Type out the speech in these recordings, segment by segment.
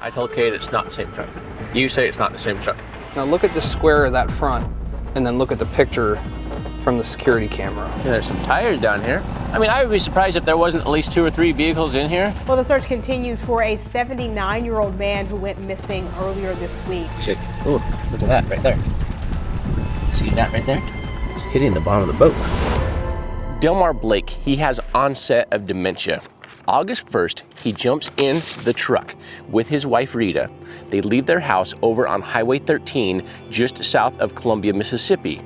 I told Kate it's not the same truck. You say it's not the same truck. Now look at the square of that front, and then look at the picture from the security camera. And there's some tires down here. I mean, I would be surprised if there wasn't at least 2 or 3 vehicles in here. Well, the search continues for a 79-year-old man who went missing earlier this week. Oh, look at that right there. See that right there? It's hitting the bottom of the boat. Delmar Blake, he has onset of dementia. August 1st, he jumps in the truck with his wife Rita. They leave their house over on Highway 13 just south of Columbia, Mississippi.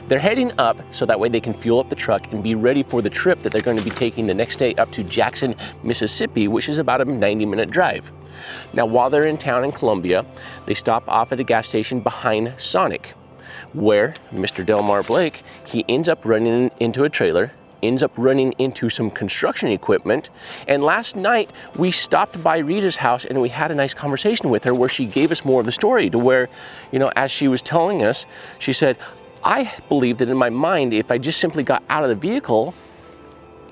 They're heading up so that way they can fuel up the truck and be ready for the trip that they're going to be taking the next day up to Jackson, Mississippi, which is about a 90-minute drive. Now, while they're in town in Columbia, they stop off at a gas station behind Sonic, where Mr. Delmar Blake, he ends up running into a trailer, ends up running into some construction equipment. And last night we stopped by Rita's house and we had a nice conversation with her where she gave us more of the story, to where, you know, as she was telling us, she said, I believe that in my mind, if I just simply got out of the vehicle,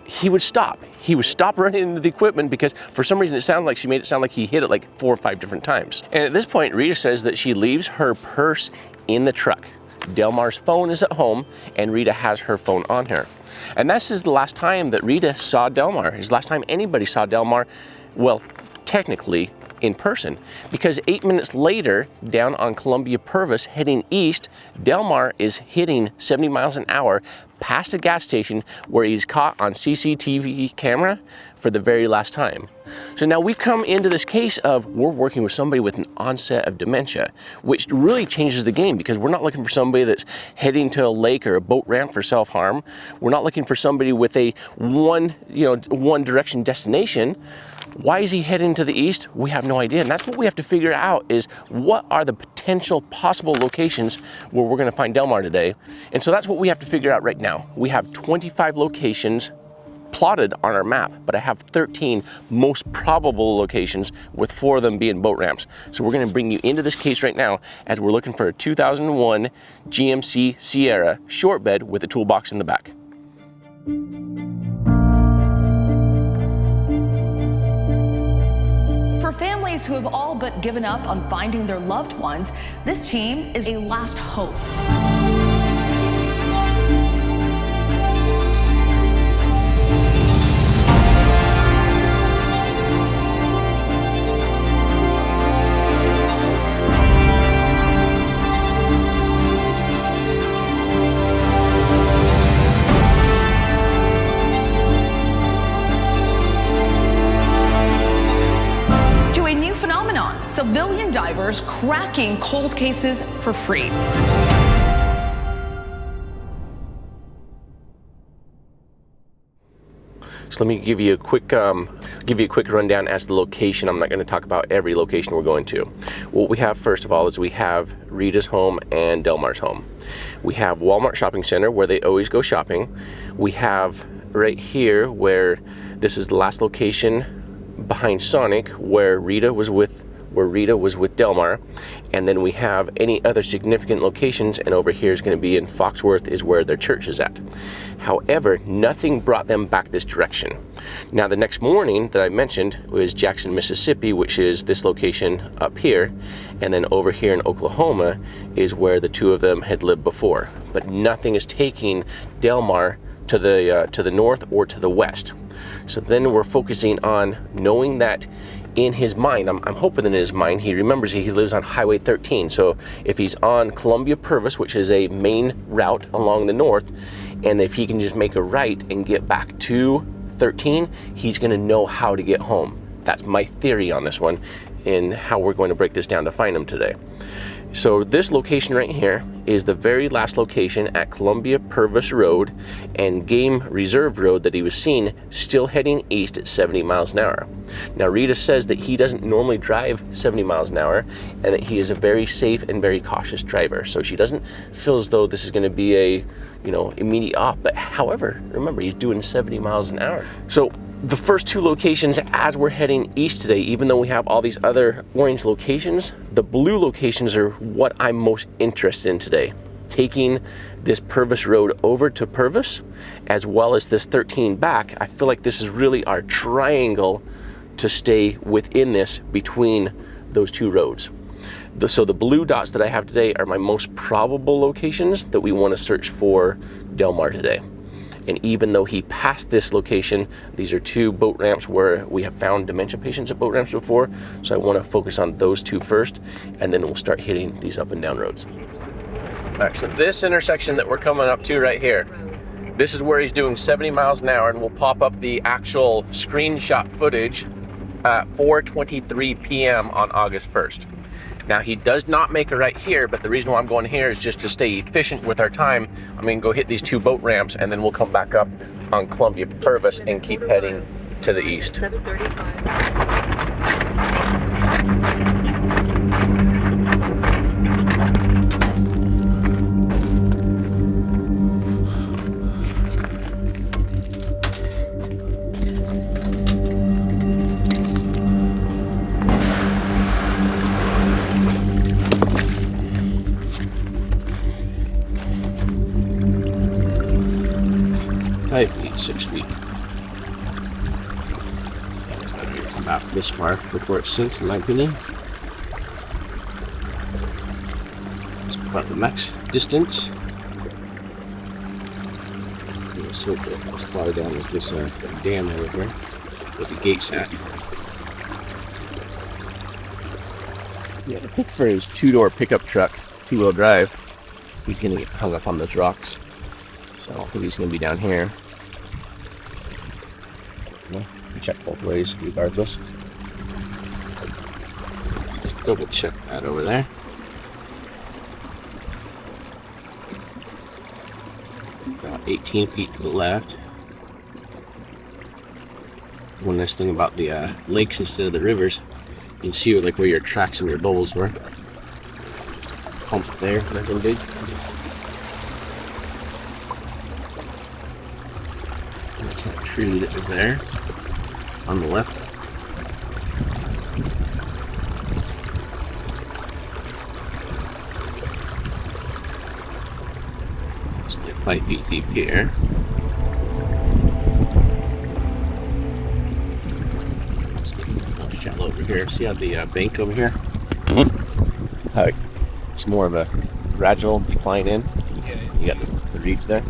he would stop. He would stop running into the equipment because for some reason it sounded like she made it sound like he hit it like 4 or 5 different times. And at this point, Rita says that she leaves her purse in the truck. Delmar's phone is at home and Rita has her phone on her. And this is the last time that Rita saw Delmar. It's the last time anybody saw Delmar, well, technically in person, because 8 minutes later, down on Columbia Pervis heading east, Delmar is hitting 70 miles an hour past the gas station where he's caught on CCTV camera for the very last time. So now we've come into this case of we're working with somebody with an onset of dementia, which really changes the game because we're not looking for somebody that's heading to a lake or a boat ramp for self-harm. We're not looking for somebody with a one direction destination. Why is he heading to the east? We have no idea. And that's what we have to figure out, is what are the potential possible locations where we're going to find Delmar today. And so that's what we have to figure out right now. We have 25 locations plotted on our map, but I have 13 most probable locations, with 4 of them being boat ramps. So we're going to bring you into this case right now as we're looking for a 2001 GMC Sierra short bed with a toolbox in the back. For families who have all but given up on finding their loved ones, this team is a last hope. Civilian divers cracking cold cases for free. So let me give you a quick rundown as to the location. I'm not going to talk about every location we're going to. What we have first of all is we have Rita's home and Delmar's home. We have Walmart Shopping Center where they always go shopping. We have right here where this is the last location behind Sonic where Rita was with Delmar, and then we have any other significant locations, and over here is going to be in Foxworth is where their church is at. However, nothing brought them back this direction. Now the next morning that I mentioned was Jackson, Mississippi, which is this location up here, and then over here in Oklahoma is where the 2 of them had lived before, but nothing is taking Delmar to the north or to the west. So then we're focusing on knowing that in his mind, I'm hoping that in his mind, he remembers he lives on Highway 13. So if he's on Columbia Pervis, which is a main route along the north, and if he can just make a right and get back to 13, he's gonna know how to get home. That's my theory on this one and how we're going to break this down to find him today. So this location right here is the very last location at Columbia Pervis Road and Game Reserve Road that he was seen still heading east at 70 miles an hour. Now Rita says that he doesn't normally drive 70 miles an hour and that he is a very safe and very cautious driver. So she doesn't feel as though this is going to be a, immediate off. But however, remember, he's doing 70 miles an hour. So the first 2 locations as we're heading east today, even though we have all these other orange locations, the blue locations are what I'm most interested in today. Taking this Pervis Road over to Pervis, as well as this 13 back, I feel like this is really our triangle to stay within this between those two roads. So the blue dots that I have today are my most probable locations that we want to search for Delmar today. And even though he passed this location, these are two boat ramps where we have found dementia patients at boat ramps before. So I want to focus on those two first, and then we'll start hitting these up and down roads. All right, so this intersection that we're coming up to right here, this is where he's doing 70 miles an hour, and we'll pop up the actual screenshot footage at 4:23 p.m. on August 1st. Now, he does not make a right here, but the reason why I'm going here is just to stay efficient with our time. I'm gonna go hit these two boat ramps, and then we'll come back up on Columbia Pervis and keep heading to the east. 735. 5 feet, 6 feet. Yeah, it's not going to come out this far before it sinks, in my opinion. It's about the max distance. So as far down as this dam over here, where the gate's at. Yeah, I think for his two-door pickup truck, two-wheel drive, he's going to get hung up on those rocks. So I don't think he's going to be down here. Well, check both ways regardless. Just double check that over there. About 18 feet to the left. One nice thing about the lakes instead of the rivers, you can see like where your tracks and your bubbles were. Pump there, nothing big. That's that tree that was there on the left. Let's get 5 feet deep here. Let's get a little shallow over here. See how the bank over here? How it's more of a gradual decline in. You got the reeds there.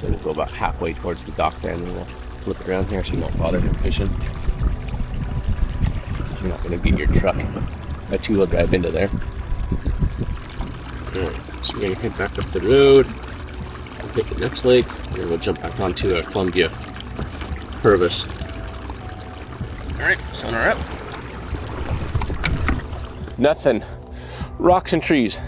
So we'll go about halfway towards the dock there, and then we'll flip around here so you won't bother him fishing. You're not going to get your truck a two-wheel drive into there. Alright, so we're going to head back up the road, we'll hit the next lake, and then we'll jump back onto Columbia Pervis. Alright, sonar up. Nothing. Rocks and trees.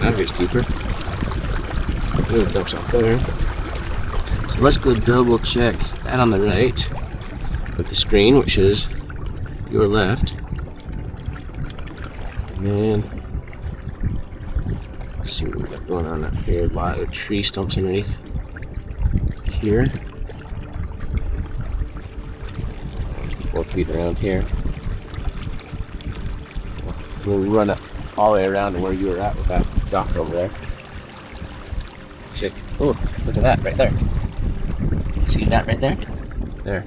Now here's deeper. Little dumps out there. So let's go double check that on the right with the screen, which is your left. And then let's see what we got going on up here. A lot of tree stumps underneath here. 4 feet around here. We'll run it all the way around to where you were at with that dock over there. Check. Oh, look at that right there. See that right there? There.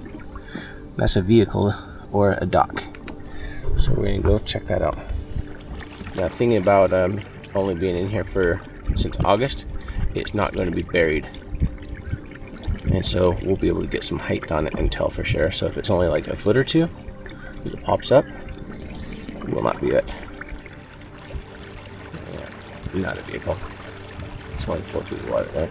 That's a vehicle or a dock. So we're gonna go check that out. Now, thinking about only being in here since August, it's not going to be buried, and so we'll be able to get some height on it and tell for sure. So if it's only like a foot or two, it pops up, it will not be it. Yeah, not a vehicle. It's only 4 feet of water there.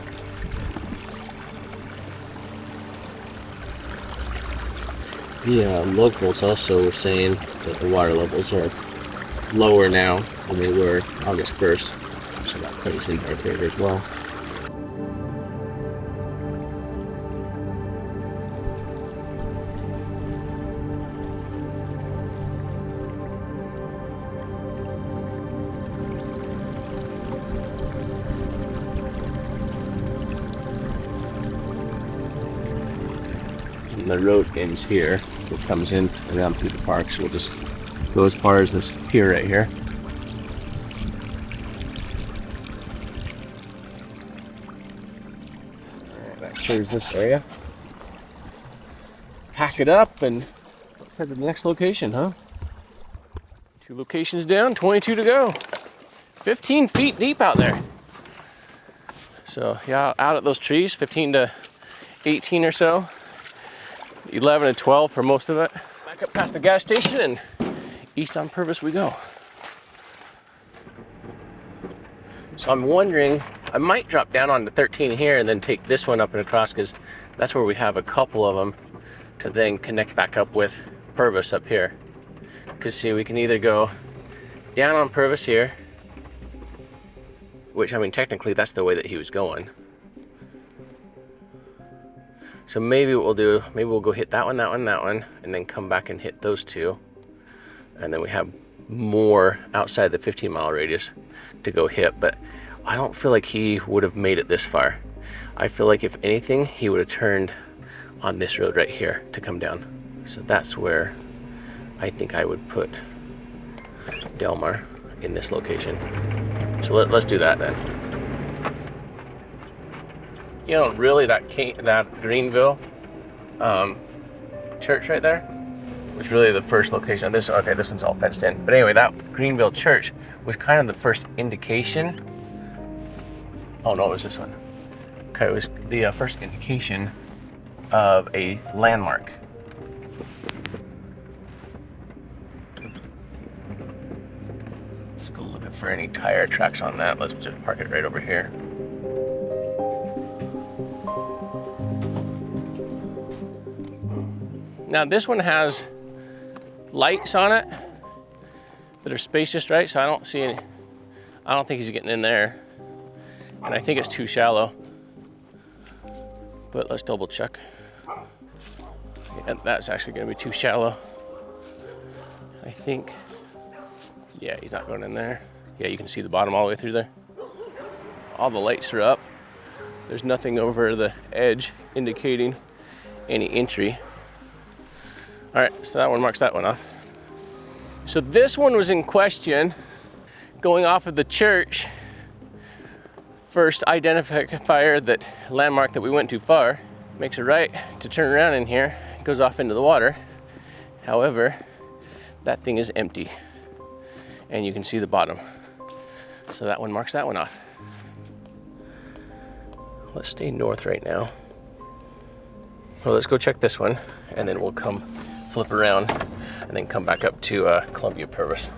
Yeah, locals also were saying that the water levels are lower now than they were August 1st, so that plays into our favor as well. And the road ends here. It comes in around through the park, so we'll just go as far as this pier right here. Alright, that clears this area. Pack it up and let's head to the next location, huh? 2 locations down, 22 to go. 15 feet deep out there. So yeah, out at those trees, 15 to 18 or so. 11 to 12 for most of it. Back up past the gas station and east on Pervis we go. So I'm wondering, I might drop down onto 13 here and then take this one up and across, because that's where we have a couple of them to then connect back up with Pervis up here. Because see, we can either go down on Pervis here, which, I mean, technically that's the way that he was going. So maybe what we'll do, maybe we'll go hit that one, that one, that one, and then come back and hit those 2. And then we have more outside the 15-mile radius to go hit. But I don't feel like he would have made it this far. I feel like if anything, he would have turned on this road right here to come down. So that's where I think I would put Delmar, in this location. So let's do that then. You know, really that Greenville church right there was really the first location. This one's all fenced in. But anyway, that Greenville church was kind of the first indication. Oh no, it was this one. Okay, it was the first indication of a landmark. Let's go looking for any tire tracks on that. Let's just park it right over here. Now this one has lights on it that are spaced just right, so I don't see any. I don't think he's getting in there, and I think it's too shallow. But let's double check. And that's actually going to be too shallow. I think. Yeah, he's not going in there. Yeah, you can see the bottom all the way through there. All the lights are up. There's nothing over the edge indicating any entry. All right, so that one marks that one off. So this one was in question, going off of the church. First identifier, that landmark that we went too far, makes a right to turn around in here, goes off into the water. However, that thing is empty and you can see the bottom. So that one marks that one off. Let's stay north right now. Well, let's go check this one and then we'll come flip around and then come back up to Columbia Pervis.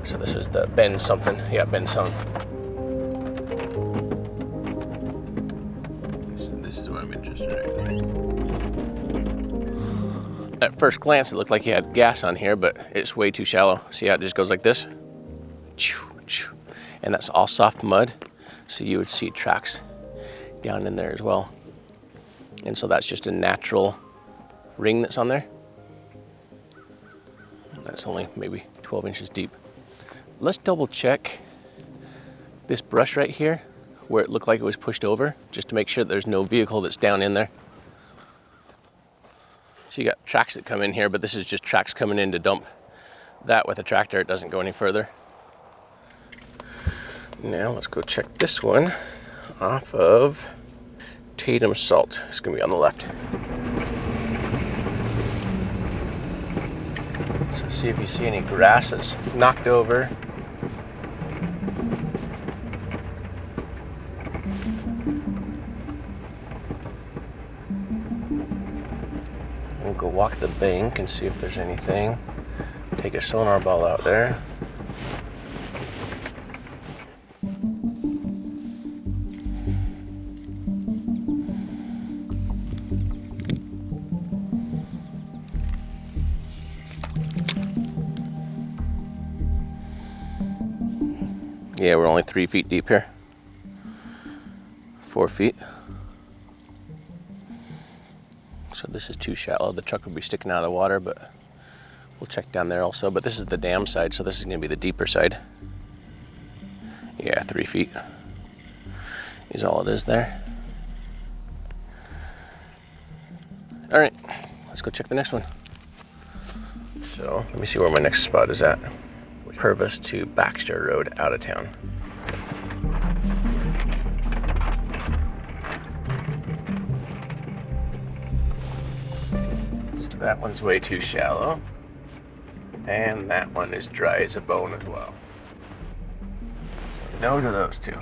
So this is the Bend something. Yeah, Bend something. So this is what I'm interested in. At first glance, it looked like he had gas on here, but it's way too shallow. See how it just goes like this? And that's all soft mud. So you would see tracks down in there as well. And so that's just a natural ring that's on there. That's only maybe 12 inches deep. Let's double check this brush right here where it looked like it was pushed over, just to make sure that there's no vehicle that's down in there. So you got tracks that come in here, but this is just tracks coming in to dump that with a tractor. It doesn't go any further. Now let's go check this one off of Tatum Salt. It's gonna be on the left. So see if you see any grass that's knocked over. We'll go walk the bank and see if there's anything. Take a sonar ball out there. Yeah, we're only 3 feet deep here. 4 feet. So this is too shallow. The truck would be sticking out of the water, but we'll check down there also. But this is the dam side, so this is gonna be the deeper side. Yeah, 3 feet is all it is there. All right, let's go check the next one. So let me see where my next spot is at. Pervis to Baxter Road, out of town. So that one's way too shallow. And that one is dry as a bone as well. So no to those two.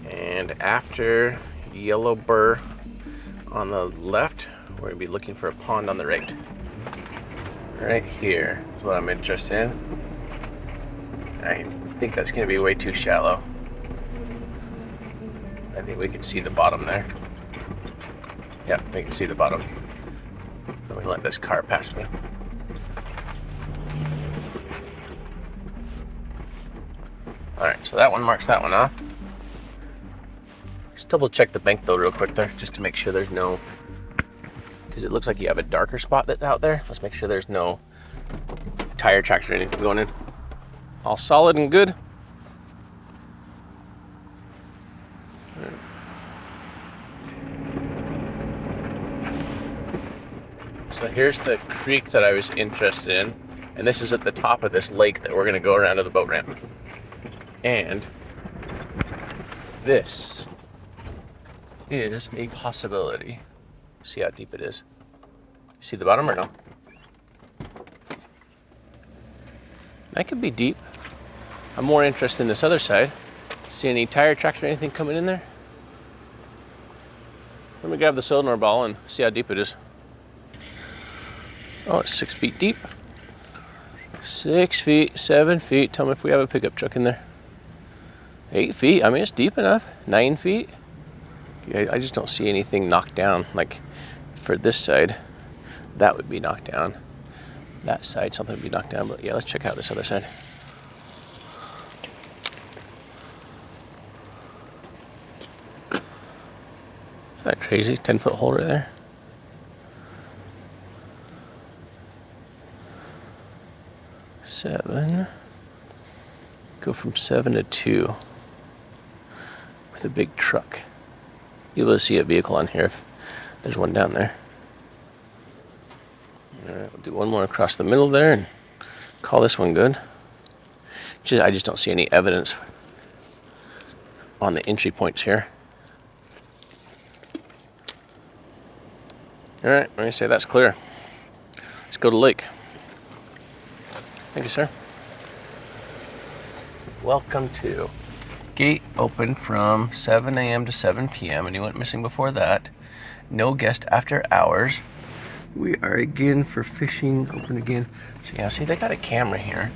And after Yellow Burr on the left, we're gonna be looking for a pond on the right. Right here is what I'm interested in. I think that's gonna be way too shallow. I think we can see the bottom there. Yep, we can see the bottom. Let me let this car pass me. All right, so that one marks that one off. Let's double check the bank though real quick there, just to make sure there's no, because it looks like you have a darker spot that's out there. Let's make sure there's no tire tracks or anything going in. All solid and good. So here's the creek that I was interested in, and this is at the top of this lake that we're gonna go around to the boat ramp. And this is a possibility. See how deep it is. See the bottom or no? That could be deep. I'm more interested in this other side. See any tire tracks or anything coming in there? Let me grab the sonar ball and see how deep it is. Oh, it's 6 feet deep. 6 feet, 7 feet. Tell me if we have a pickup truck in there. 8 feet, I mean, it's deep enough. 9 feet. I just don't see anything knocked down. Like for this side, that would be knocked down. That side, something would be knocked down. But yeah, let's check out this other side. Isn't that crazy? 10-foot hole right there. Seven. Go from 7 to 2 with a big truck. You'll be able to see a vehicle on here if there's one down there. All right, we'll do one more across the middle there and call this one good. I just don't see any evidence on the entry points here. All right, I'm gonna say that's clear. Let's go to the lake. Thank you, sir. Welcome to gate open from 7 a.m. to 7 p.m. and you went missing before that. No guest after hours. We are again for fishing, open again. So yeah, see, they got a camera here.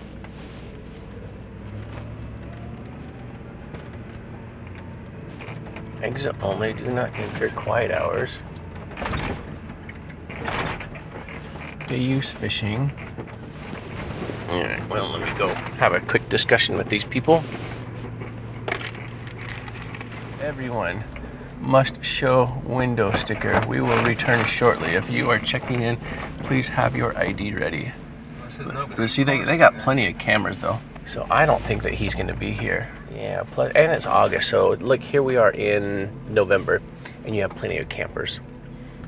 Exit only, do not enter quiet hours. Day use fishing. All right, well, let me go have a quick discussion with these people. Everyone must show window sticker. We will return shortly. If you are checking in, please have your ID ready. But see, they got plenty of cameras though. So I don't think that he's gonna be here. Yeah, plus, and it's August, so look, here we are in November, and you have plenty of campers.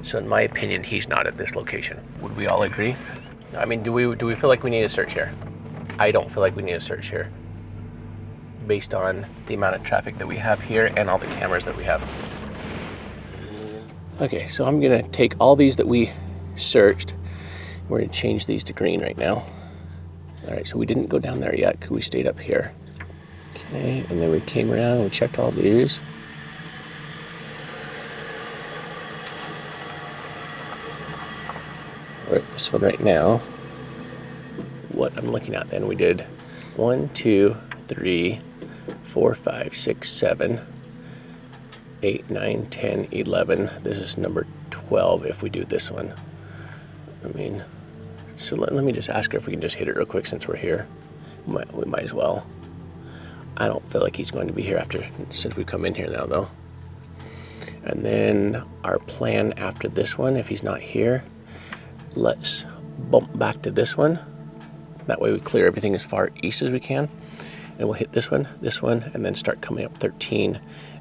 So in my opinion, he's not at this location. Would we all agree? I mean, do we feel like we need a search here? I don't feel like we need a search here, based on the amount of traffic that we have here and all the cameras that we have. Okay, so I'm gonna take all these that we searched. We're gonna change these to green right now. All right, so we didn't go down there yet because we stayed up here. Okay, and then we came around and we checked all these. We're at this one right now. What I'm looking at then, we did 1, 2, 3, 4, 5, 6, 7, 8, 9, 10, 11. This is number 12 if we do this one. I mean, so let me just ask her if we can just hit it real quick since we're here. We might as well. I don't feel like he's going to be here since we come in here now though. And then our plan after this one, if he's not here, let's bump back to this one. That way we clear everything as far east as we can. And we'll hit this one, and then start coming up 13,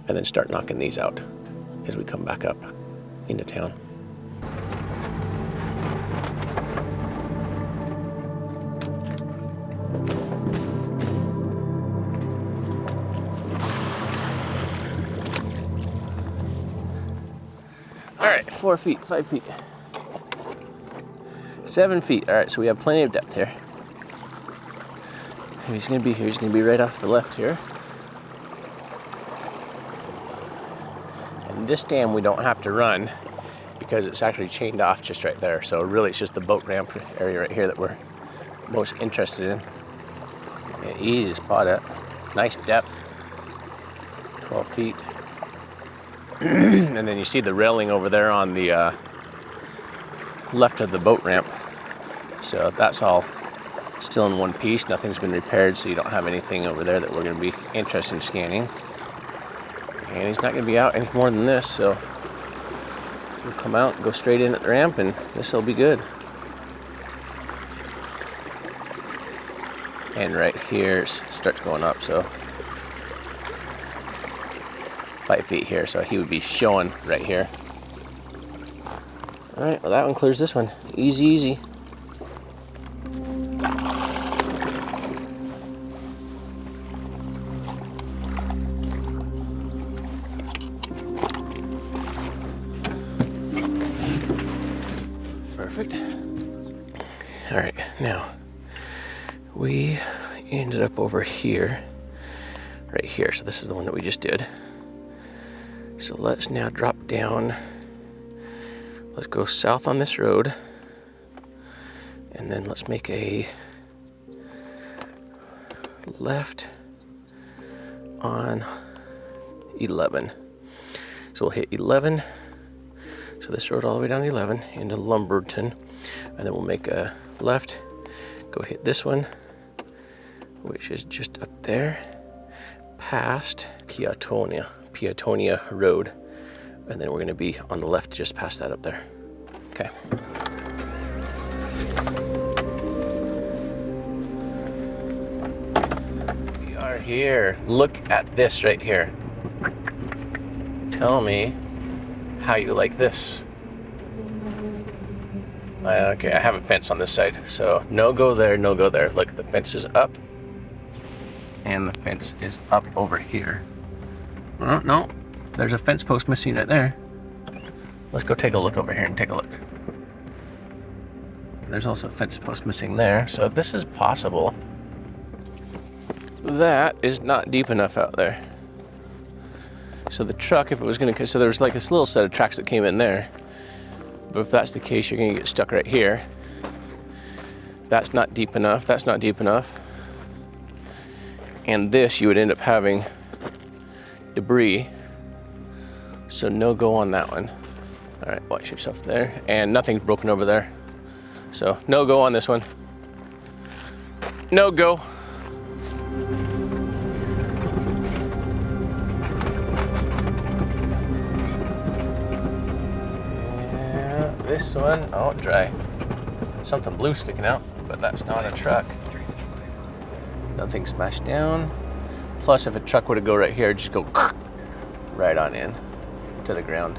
and then start knocking these out as we come back up into town. right, 4 feet, 5 feet. 7 feet. All right, so we have plenty of depth here. If he's gonna be here, he's gonna be right off the left here. And this dam we don't have to run because it's actually chained off just right there. So really it's just the boat ramp area right here that we're most interested in. Yeah, easy to spot it. Nice depth, 12 feet. And then you see the railing over there on the left of the boat ramp. So that's all still in one piece. Nothing's been repaired, so you don't have anything over there that we're going to be interested in scanning. And he's not going to be out any more than this, so we'll come out and go straight in at the ramp, and this will be good. And right here starts going up, so 5 feet here, so he would be showing right here. All right, well that one clears this one. Easy, easy. Perfect. All right, now we ended up over here, right here. So this is the one that we just did. So let's now drop down. Let's go south on this road, and then let's make a left on 11. So we'll hit 11. So this road all the way down 11 into Lumberton, and then we'll make a left, go hit this one, which is just up there, past Peotonia Road, and then we're going to be on the left just past that up there. Okay. We are here. Look at this right here. Tell me how you like this. Okay, I have a fence on this side, so no go there, no go there. Look, the fence is up, and the fence is up over here. Oh, no, there's a fence post missing right there. Let's go take a look over here and take a look. There's also a fence post missing there, so this is possible. That is not deep enough out there. So the truck, if it was gonna, so there was like this little set of tracks that came in there. But if that's the case, you're gonna get stuck right here. That's not deep enough, that's not deep enough. And this, you would end up having debris. So no go on that one. All right, watch yourself there. And nothing's broken over there. So no go on this one. No go. Yeah, this one, oh, dry. Something blue sticking out, but that's not a truck. Nothing smashed down. Plus, if a truck were to go right here, just go right on in to the ground.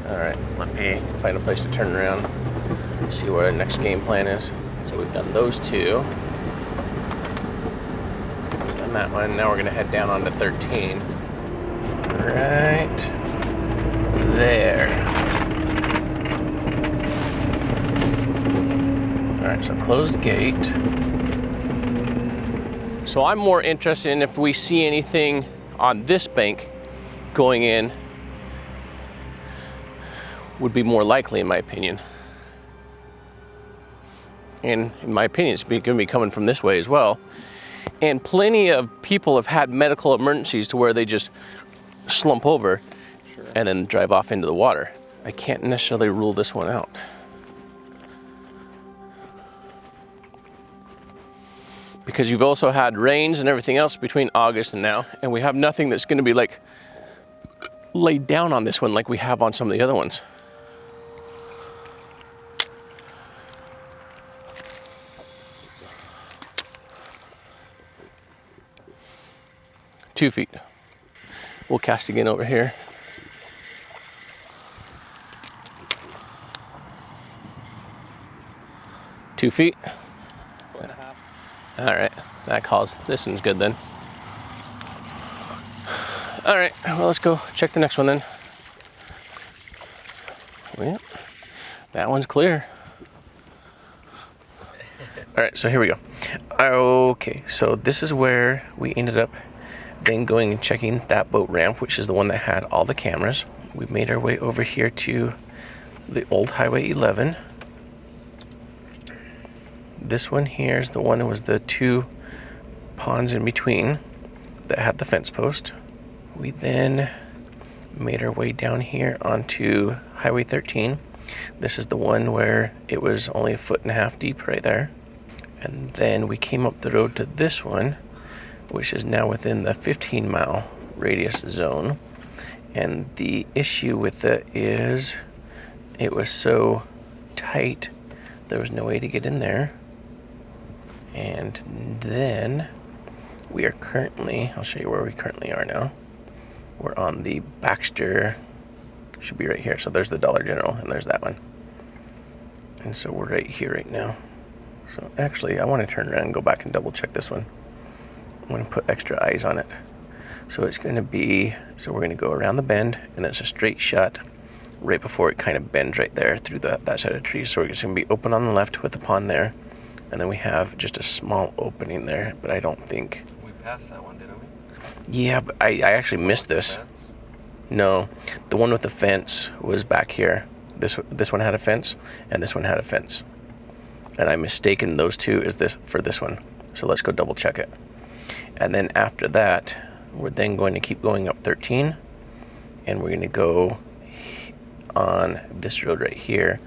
All right, let me find a place to turn around, see what our next game plan is. So we've done those two. We've done that one. Now we're gonna head down onto 13. Right there. All right, so close the gate. So I'm more interested in if we see anything on this bank going in, would be more likely in my opinion. And in my opinion, it's going to be coming from this way as well. And plenty of people have had medical emergencies to where they just slump over and then drive off into the water. I can't necessarily rule this one out. Because you've also had rains and everything else between August and now, and we have nothing that's going to be like laid down on this one like we have on some of the other ones. Two feet. We'll cast again over here. Two feet. All right, that calls. This one's good then. All right, well, let's go check the next one then. Well, that one's clear. All right, so here we go. Okay, so this is where we ended up then going and checking that boat ramp, which is the one that had all the cameras. We made our way over here to the old Highway 11. This one here is the one that was the two ponds in between that had the fence post. We then made our way down here onto Highway 13. This is the one where it was only 1.5 feet deep right there. And then we came up the road to this one, which is now within the 15-mile radius zone. And the issue with it is it was so tight, there was no way to get in there. And then we are currently, I'll show you where we currently are now. We're on the Baxter, should be right here. So there's the Dollar General and there's that one. And so we're right here right now. So actually I want to turn around and go back and double check this one. I'm going to put extra eyes on it. So it's going to be, so we're going to go around the bend and it's a straight shot right before it kind of bends right there through that side of the trees. So it's going to be open on the left with the pond there. And then we have just a small opening there, but I don't think. We passed that one, didn't we? Yeah, but I actually missed this. No, the one with the fence was back here. This one had a fence and this one had a fence. And I mistaken those two as this for this one. So let's go double check it. And then after that, we're then going to keep going up 13 and we're going to go on this road right here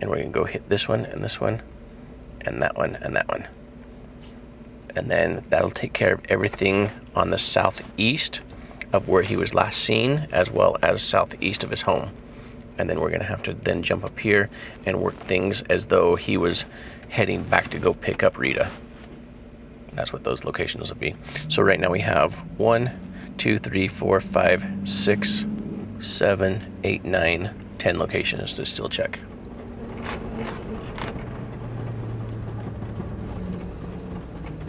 and we're going to go hit this one and this one and that one and that one. And then that'll take care of everything on the southeast of where he was last seen, as well as southeast of his home. And then we're going to have to then jump up here and work things as though he was heading back to go pick up Rita. That's what those locations will be. So right now we have 1, 2, 3, 4, 5, 6, 7, 8, 9, 10 locations to still check.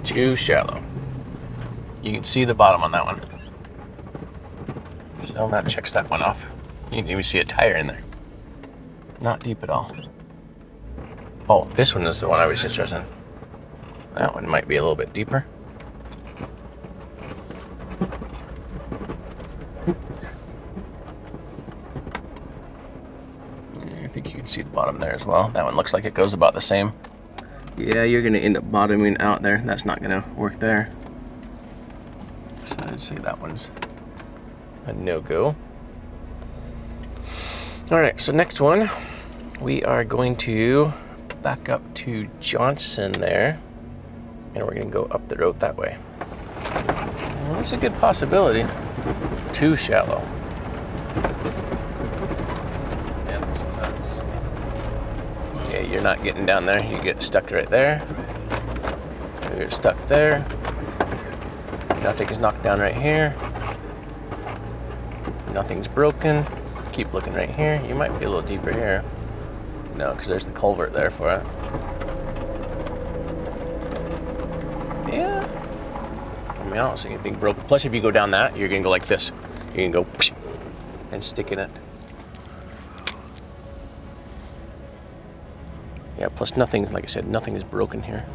Too shallow. You can see the bottom on that one. So that checks that one off. You can even see a tire in there. Not deep at all. Oh, this one is the one I was interested in. That one might be a little bit deeper. I think you can see the bottom there as well. That one looks like it goes about the same. Yeah, you're gonna end up bottoming out there. That's not gonna work there. So I'd say that one's a no-go. All right, so next one, we are going to back up to Johnson there, and we're gonna go up the road that way. Well, that's a good possibility. Too shallow. Yeah, there's a fence. Yeah, you're not getting down there. You get stuck right there. You're stuck there. Nothing is knocked down right here. Nothing's broken. Keep looking right here. You might be a little deeper here. No, because there's the culvert there for it. Yeah. I mean, I don't see anything broken. Plus, if you go down that, you're going to go like this. You're going to go and stick in it. Yeah, plus nothing, like I said, nothing is broken here.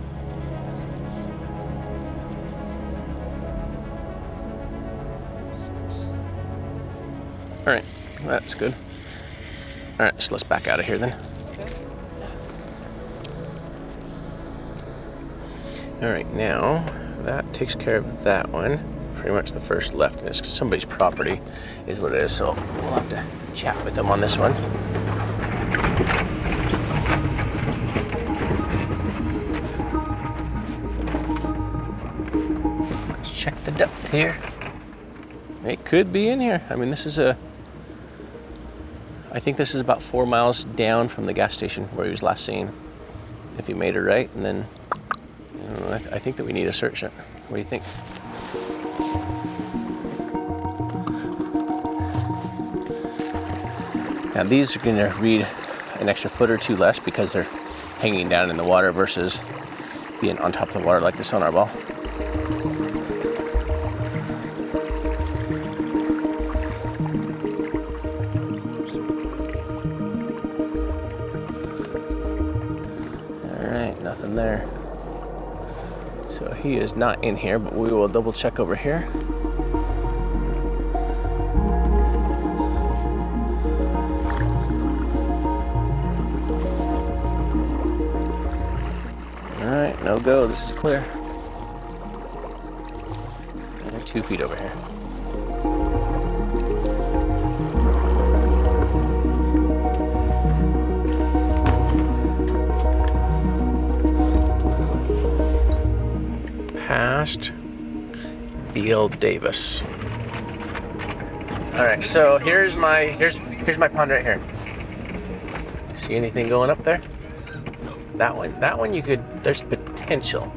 All right, that's good. All right, so let's back out of here then. All right, now that takes care of that one. Pretty much the first left, and it's somebody's property is what it is, so we'll have to chat with them on this one. Let's check the depth here. It could be in here. I mean, this is I think this is about 4 miles down from the gas station where he was last seen. If he made it right, and then I think that we need to search it. What do you think? Now these are going to read an extra foot or two less because they're hanging down in the water versus being on top of the water like the sonar ball. He is not in here, but we will double check over here. All right, no go, this is clear. And 2 feet over here. Past Beal Davis. All right, so here's my pond right here. See anything going up there? That one you could, there's potential.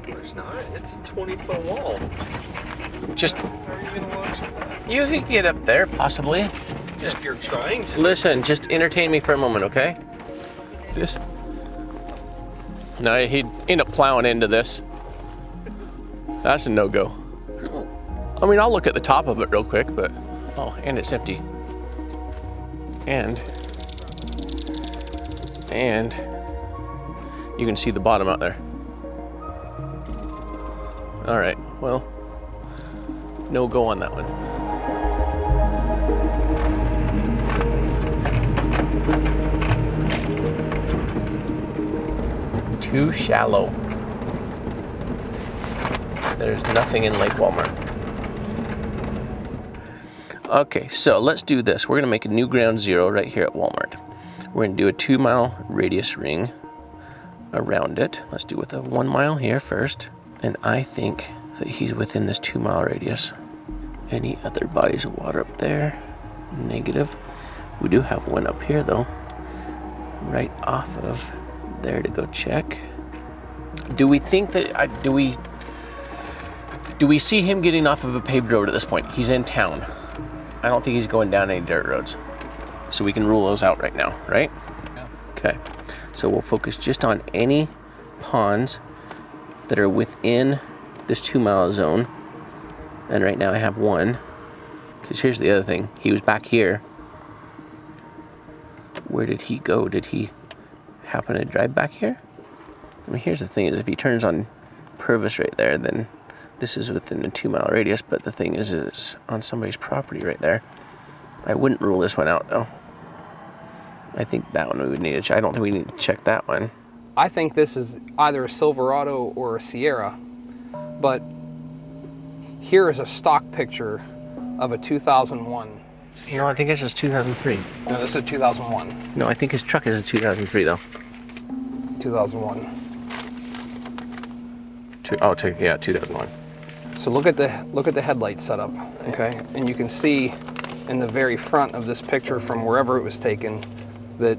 There's not. It's a 20-foot wall. Just, How are you gonna launch that? you could get up there, possibly. Just you're trying to. Listen, just entertain me for a moment, okay? This. No, he'd end up plowing into this. That's a no-go. I mean, I'll look at the top of it real quick, but, oh, and it's empty. And you can see the bottom out there. All right, well, no go on that one. Too shallow. There's nothing in Lake Walmart. Okay, so let's do this. We're gonna make a new ground zero right here at Walmart. We're gonna do a 2-mile radius ring around it. Let's do with a 1 mile here first. And I think that he's within this 2-mile radius. Any other bodies of water up there? Negative. We do have one up here though. Right off of there to go check. Do we think that, do we see him getting off of a paved road at this point? He's in town. I don't think he's going down any dirt roads. So we can rule those out right now, right? Yeah. Okay. So we'll focus just on any ponds that are within this 2-mile zone. And right now I have one. Because here's the other thing. He was back here. Where did he go? Did he happen to drive back here? I mean, here's the thing is if he turns on Pervis right there, then this is within a 2-mile radius, but the thing is it's on somebody's property right there. I wouldn't rule this one out though. I think that one we would need to check. I don't think we need to check that one. I think this is either a Silverado or a Sierra, but here is a stock picture of a 2001. No, I think it's just 2003. No, this is 2001. No, I think his truck is a 2003 though. 2001. Yeah, 2001. So look at the headlight setup, okay? And you can see in the very front of this picture from wherever it was taken that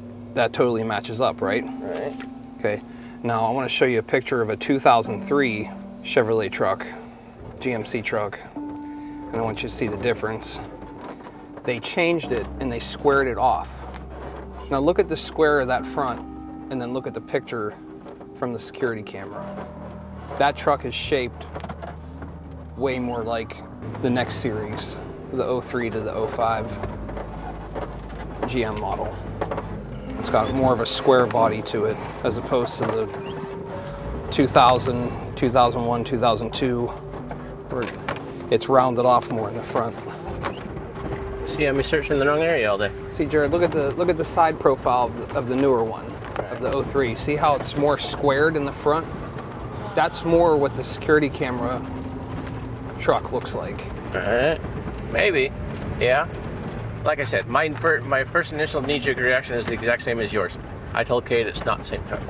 totally matches up, right? Right. Okay. Now I want to show you a picture of a 2003 Chevrolet truck, GMC truck, and I want you to see the difference. They changed it and they squared it off. Now look at the square of that front and then look at the picture from the security camera. That truck is shaped way more like the next series, the 03 to the 05 GM model. It's got more of a square body to it as opposed to the 2000, 2001, 2002, where it's rounded off more in the front. See, I'm searching the wrong area all day. See, Jared, look at the side profile of the newer one, of the 03. See how it's more squared in the front? That's more what the security camera truck looks like. All right, maybe, yeah. Like I said, my first initial knee-jerk reaction is the exact same as yours. I told Kate it's not the same truck.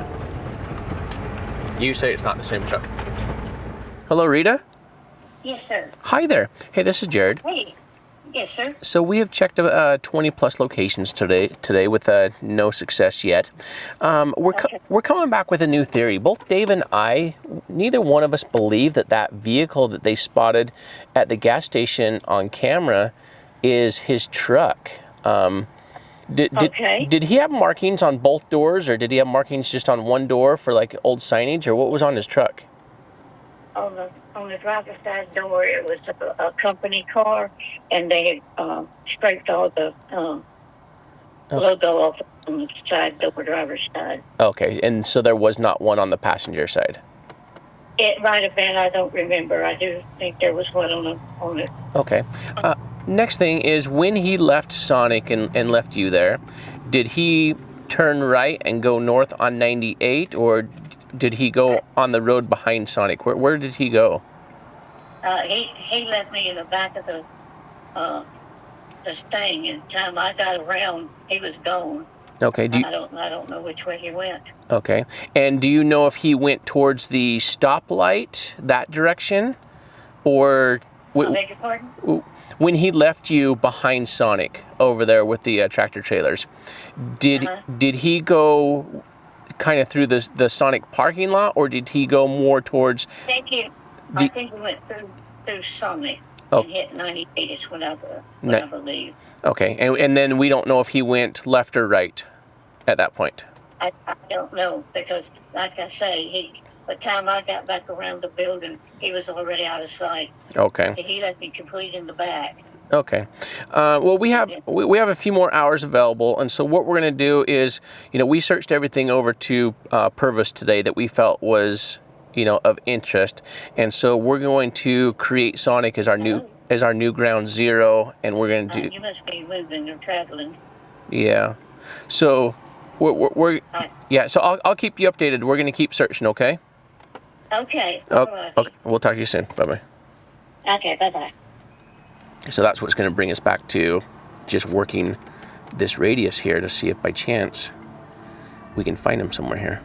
You say it's not the same truck. Hello, Rita? Yes, sir. Hi there. Hey, this is Jared. Hey. Yes, sir. So we have checked 20 plus locations today with no success yet. We're coming back with a new theory. Both Dave and I, neither one of us believe that vehicle that they spotted at the gas station on camera is his truck. Did he have markings on both doors, or did he have markings just on one door for like old signage, or what was on his truck? On the driver's side door, it was a company car, and they had scraped all the logo off on the side door, driver's side. Okay, and so there was not one on the passenger side? It might have been. I don't remember. I do think there was one on it. Okay. Next thing is when he left Sonic and left you there, did he turn right and go north on 98, or did he go on the road behind Sonic? Where did he go? He left me in the back of the thing, and the time I got around, he was gone. Okay. I don't know which way he went. Okay. And do you know if he went towards the stoplight, that direction, or I beg your pardon? when he left you behind Sonic over there with the tractor trailers, did he go kind of through the Sonic parking lot, or did he go more towards? I think he went through Sonic and hit 98 is what I believe. Okay. And then we don't know if he went left or right at that point. I don't know, because like I say, by the time I got back around the building, he was already out of sight. Okay. He left me complete in the back. Okay. Well, we have a few more hours available, and so what we're going to do is, we searched everything over to Pervis today that we felt was, of interest, and so we're going to create Sonic as our new ground zero, and we're going to do. You must be moving or traveling. Yeah. So we're So I'll keep you updated. We're going to keep searching. Okay. Okay. Okay. We'll talk to you soon. Bye bye. Okay. Bye bye. So that's what's going to bring us back to just working this radius here to see if by chance we can find him somewhere here.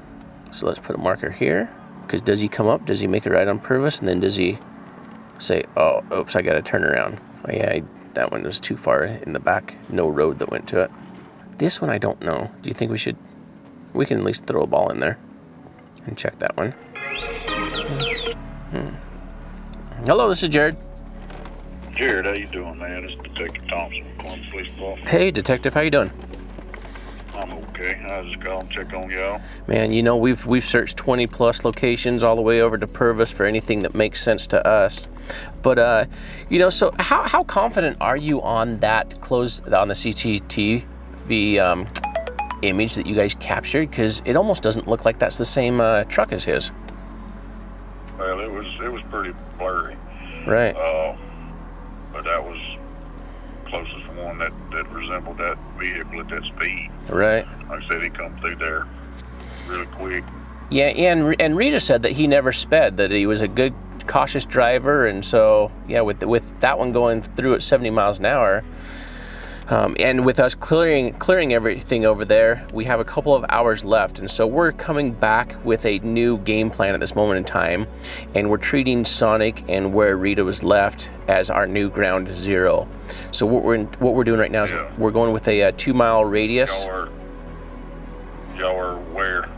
So let's put a marker here, because does he come up? Does he make a right on Pervis? And then does he say, oh, oops, I got to turn around. Oh, yeah, that one was too far in the back. No road that went to it. This one I don't know. Do you think we can at least throw a ball in there and check that one? Hello, this is Jared. Jared, how you doing, man? It's Detective Thompson from Columbia Police Department. Hey, Detective, how you doing? I'm okay. I was just calling to check on y'all. Man, we've searched 20 plus locations all the way over to Pervis for anything that makes sense to us. But so how confident are you on that on the CCTV image that you guys captured? Because it almost doesn't look like that's the same truck as his. Well, it was pretty blurry. Right. But that was closest one that resembled that vehicle at that speed. Right. Like I said, he come through there really quick. Yeah, and Rita said that he never sped, that he was a good, cautious driver, and so yeah, with that one going through at 70 miles an hour, and with us clearing everything over there, we have a couple of hours left, and so we're coming back with a new game plan at this moment in time, and we're treating Sonic and where Rita was left as our new ground zero. So what we're doing right now is we're going with a 2-mile radius. Y'all are where?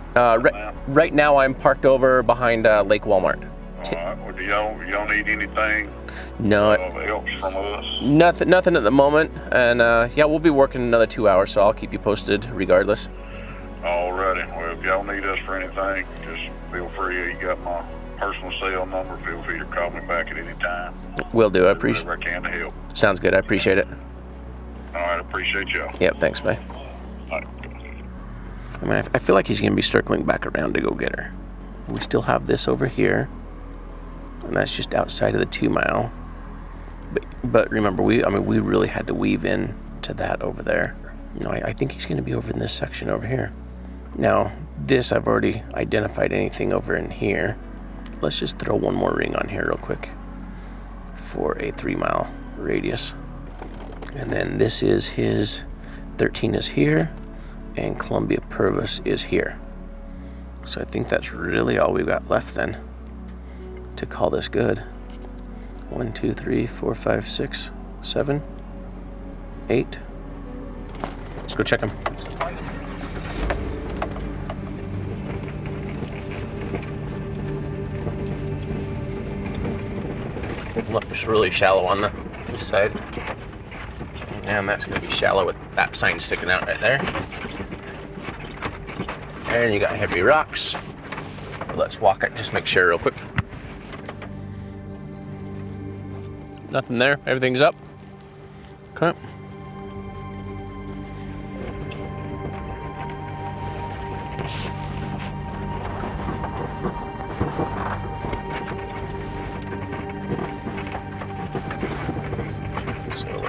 Right now I'm parked over behind Lake Walmart. All right. Well, do y'all need anything? No. Help from us? Nothing at the moment, and we'll be working another 2 hours, so I'll keep you posted regardless. Alrighty. Well, if y'all need us for anything, just feel free. You got my personal cell number. Feel free to call me back at any time. Will do. I appreciate. Whatever I can to help. Sounds good. I appreciate it. All right. I appreciate y'all. Yep. Thanks. Bye. All right. I feel like he's gonna be circling back around to go get her. We still have this over here, and that's just outside of the 2-mile. But remember, we really had to weave in to that over there. I think he's going to be over in this section over here. Now, this I've already identified anything over in here. Let's just throw one more ring on here real quick for a 3-mile radius. And then this is his 13 is here, and Columbia Pervis is here. So I think that's really all we've got left then to call this good. 1, 2, 3, 4, 5, 6, 7, 8. Let's go check them. Look, it's really shallow on this side. And that's going to be shallow with that sign sticking out right there. And you got heavy rocks. Let's walk it, just make sure real quick. Nothing there, everything's up. Okay.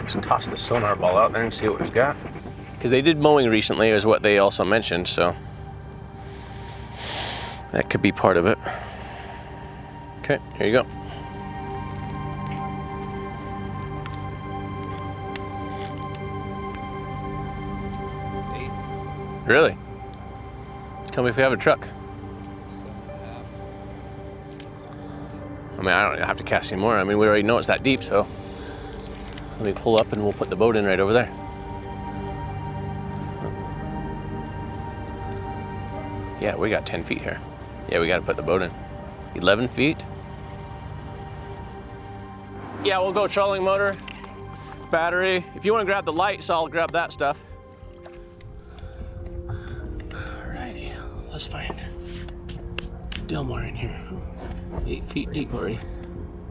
Let's toss the sonar ball out there and see what we got. Because they did mowing recently, is what they also mentioned, so that could be part of it. Okay, here you go. Really? Tell me if we have a truck. I mean, I don't have to cast any more. I mean, we already know it's that deep, so let me pull up and we'll put the boat in right over there. Yeah, we got 10 feet here. Yeah, we got to put the boat in. 11 feet. Yeah, we'll go trolling motor, battery. If you want to grab the lights, I'll grab that stuff. Alrighty, let's find Delmar in here. 8 feet deep already.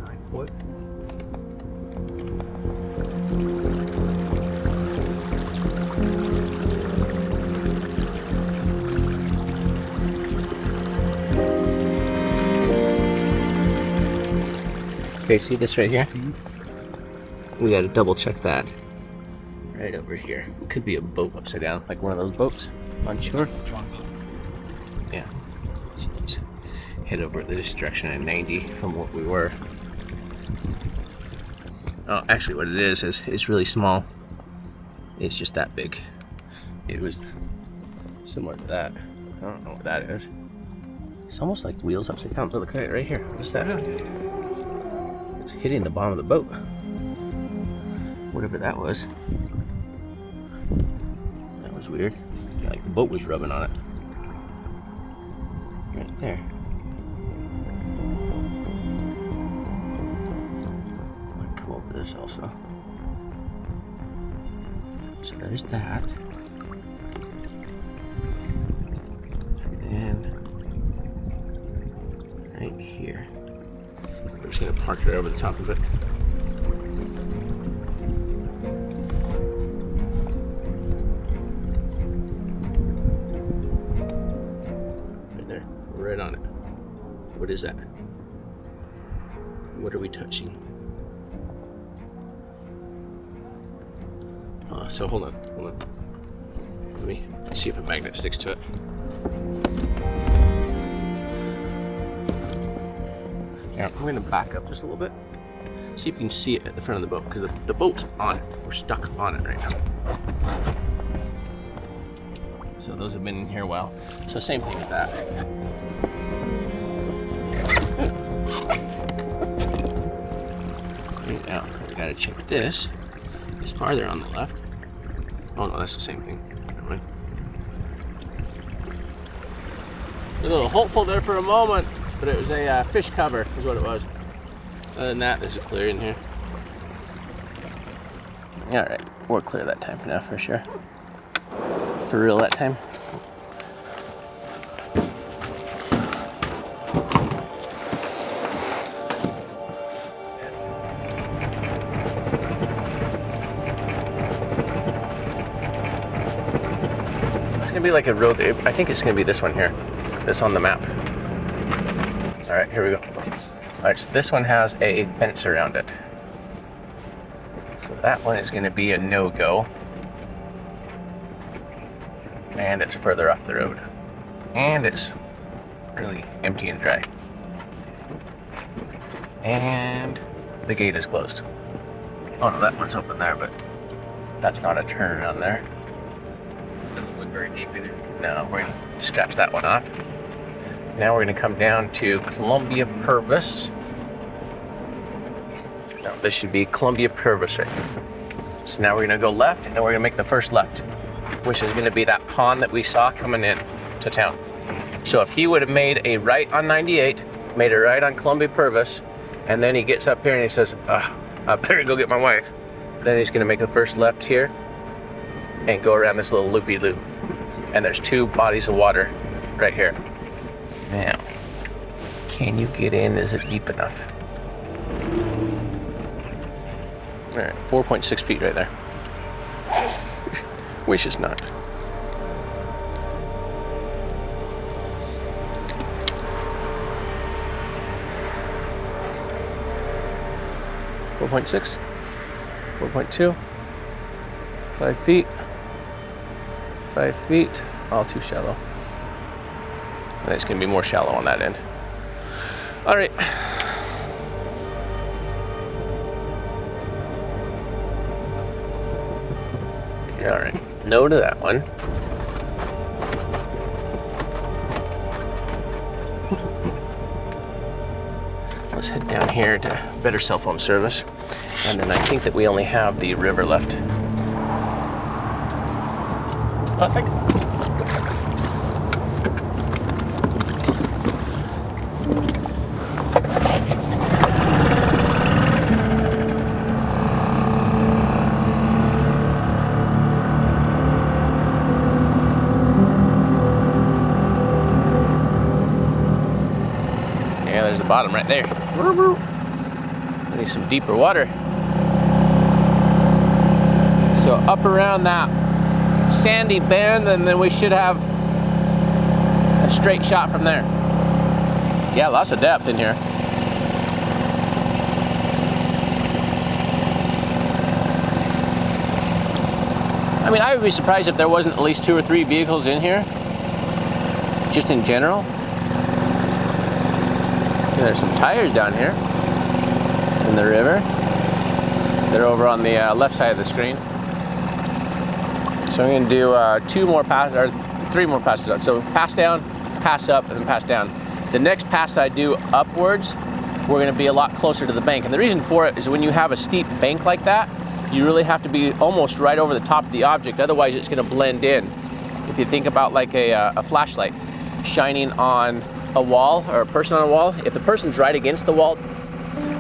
9 foot. Okay, see this right here? We gotta double check that. Right over here. Could be a boat upside down, like one of those boats on shore. Yeah. Let's head over this direction at 90 from what we were. Oh, actually what it is it's really small. It's just that big. It was similar to that. I don't know what that is. It's almost like wheels upside down. Look at it right here. What's that? It's hitting the bottom of the boat. Whatever that was. That was weird. I feel like the boat was rubbing on it. Right there. I'll come over this also. So there's that. And right here. We're just gonna park it over the top of it. Right there, we're right on it. What is that? What are we touching? So hold on. Let me see if a magnet sticks to it. Yeah, I'm going to back up just a little bit. See if you can see it at the front of the boat, because the boat's on it. We're stuck on it right now. So those have been in here a while. So same thing as that. Right now, we gotta check this. It's farther on the left. Oh no, that's the same thing. Never mind. A little hopeful there for a moment. But it was a fish cover, is what it was. Other than that, this is clear in here. Alright, we're clear that time for now, for sure. For real that time. It's gonna be like a road, I think it's gonna be this one here. This on the map. All right, here we go. All right, so this one has a fence around it. So that one is going to be a no-go. And it's further off the road. And it's really empty and dry. And the gate is closed. Oh no, that one's open there, but that's not a turn around there. Doesn't look very deep either. No, we're going to scratch that one off. Now we're going to come down to Columbia Pervis. No, this should be Columbia Pervis right here. So now we're going to go left, and then we're going to make the first left, which is going to be that pond that we saw coming in to town. So if he would have made a right on 98, made a right on Columbia Pervis, and then he gets up here and he says, I better go get my wife. Then he's going to make the first left here and go around this little loopy-loop. And there's 2 bodies of water right here. Now, can you get in? Is it deep enough? All right, 4.6 feet right there. Wish it's not. .6. 4.2. 5 feet. 5 feet. All too shallow. And it's going to be more shallow on that end. All right. All right. No to that one. Let's head down here to better cell phone service. And then I think that we only have the river left. Perfect. Yeah, there's the bottom right there. I need some deeper water. So up around that sandy bend, and then we should have a straight shot from there. Yeah, lots of depth in here. I mean, I would be surprised if there wasn't at least 2 or 3 vehicles in here, just in general. There's some tires down here in the river. They're over on the left side of the screen. So I'm going to do 2 more passes, or 3 more passes. So pass down, pass up, and then pass down. The next pass I do upwards, we're going to be a lot closer to the bank. And the reason for it is when you have a steep bank like that, you really have to be almost right over the top of the object. Otherwise, it's going to blend in. If you think about like a flashlight shining on a wall or a person on a wall, if the person's right against the wall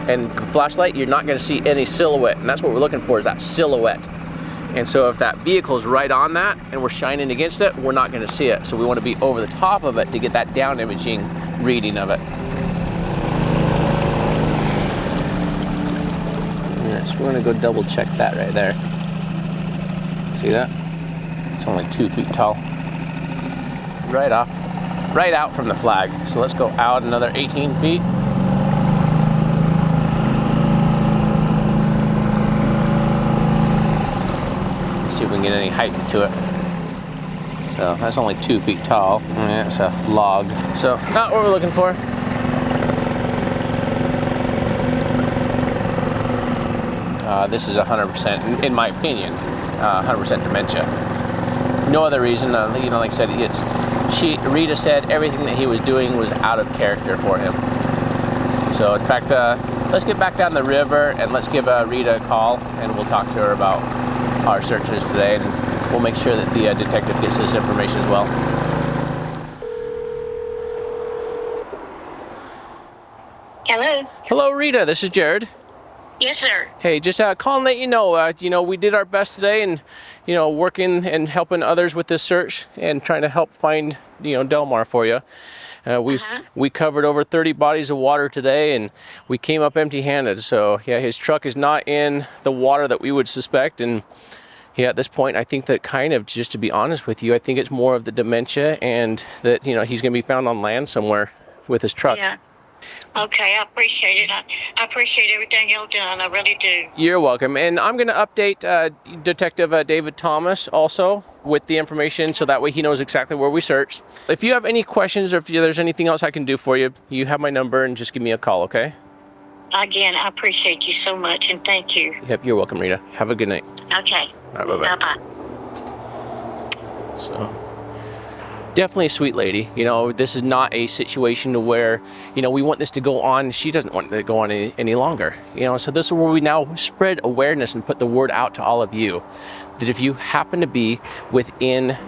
and the flashlight, you're not going to see any silhouette. And that's what we're looking for, is that silhouette. And so if that vehicle's right on that and we're shining against it, we're not going to see it. So we want to be over the top of it to get that down imaging reading of it. Yeah, so we're going to go double check that right there. See that? It's only 2 feet tall. Right out from the flag. So let's go out another 18 feet. See if we can get any height to it. So that's only 2 feet tall. Yeah, it's a log. So not what we're looking for. This is 100%, in my opinion, 100% dementia. No other reason. You know, like I said, Rita said everything that he was doing was out of character for him. So in fact, let's get back down the river and let's give Rita a call, and we'll talk to her about our searches today, and we'll make sure that the detective gets this information as well. Hello. Hello, Rita. This is Jared. Yes, sir. Hey, just calling to let you know, we did our best today, and working and helping others with this search and trying to help find Delmar for you. We covered over 30 bodies of water today, and we came up empty-handed. So yeah, his truck is not in the water that we would suspect, and yeah, at this point, I think that kind of, just to be honest with you, I think it's more of the dementia, and that he's going to be found on land somewhere with his truck. Yeah. Okay, I appreciate it. I appreciate everything you've done. I really do. You're welcome. And I'm going to update Detective David Thomas also with the information, so that way he knows exactly where we searched. If you have any questions, or if there's anything else I can do for you, you have my number, and just give me a call, okay? Again, I appreciate you so much, and thank you. Yep, you're welcome, Rita. Have a good night. Okay. All right, bye-bye. Bye-bye. So, definitely a sweet lady. This is not a situation to where, we want this to go on. She doesn't want it to go on any longer. So this is where we now spread awareness and put the word out to all of you, that if you happen to be within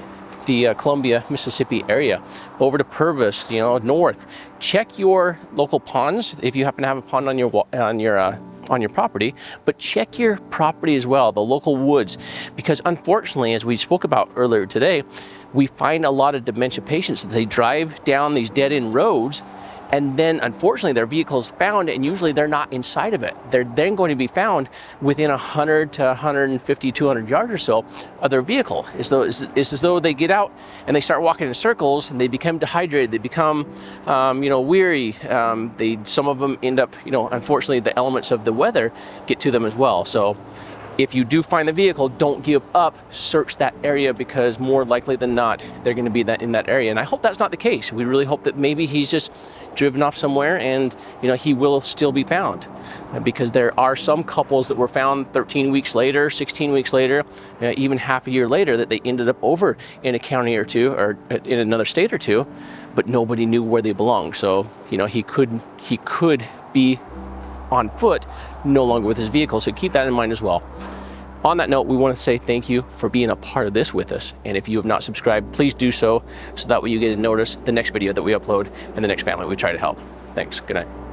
the Columbia, Mississippi area, over to Pervis, north, check your local ponds if you happen to have a pond on your property, but check your property as well, the local woods, because unfortunately, as we spoke about earlier today, we find a lot of dementia patients that they drive down these dead-end roads, and then unfortunately their vehicle's found, and usually they're not inside of it. They're then going to be found within 100 to 150, 200 yards or so of their vehicle. It's as though they get out and they start walking in circles, and they become dehydrated, they become weary. Some of them end up, unfortunately the elements of the weather get to them as well. So If you do find the vehicle, don't give up, search that area, because more likely than not, they're gonna be in that area. And I hope that's not the case. We really hope that maybe he's just driven off somewhere and he will still be found. Because there are some couples that were found 13 weeks later, 16 weeks later, even half a year later, that they ended up over in a county or two, or in another state or two, but nobody knew where they belonged. So, he could be on foot, no longer with his vehicle. So keep that in mind as well. On that note, we want to say thank you for being a part of this with us. And if you have not subscribed, please do so that way you get to notice the next video that we upload and the next family we try to help. Thanks. Good night.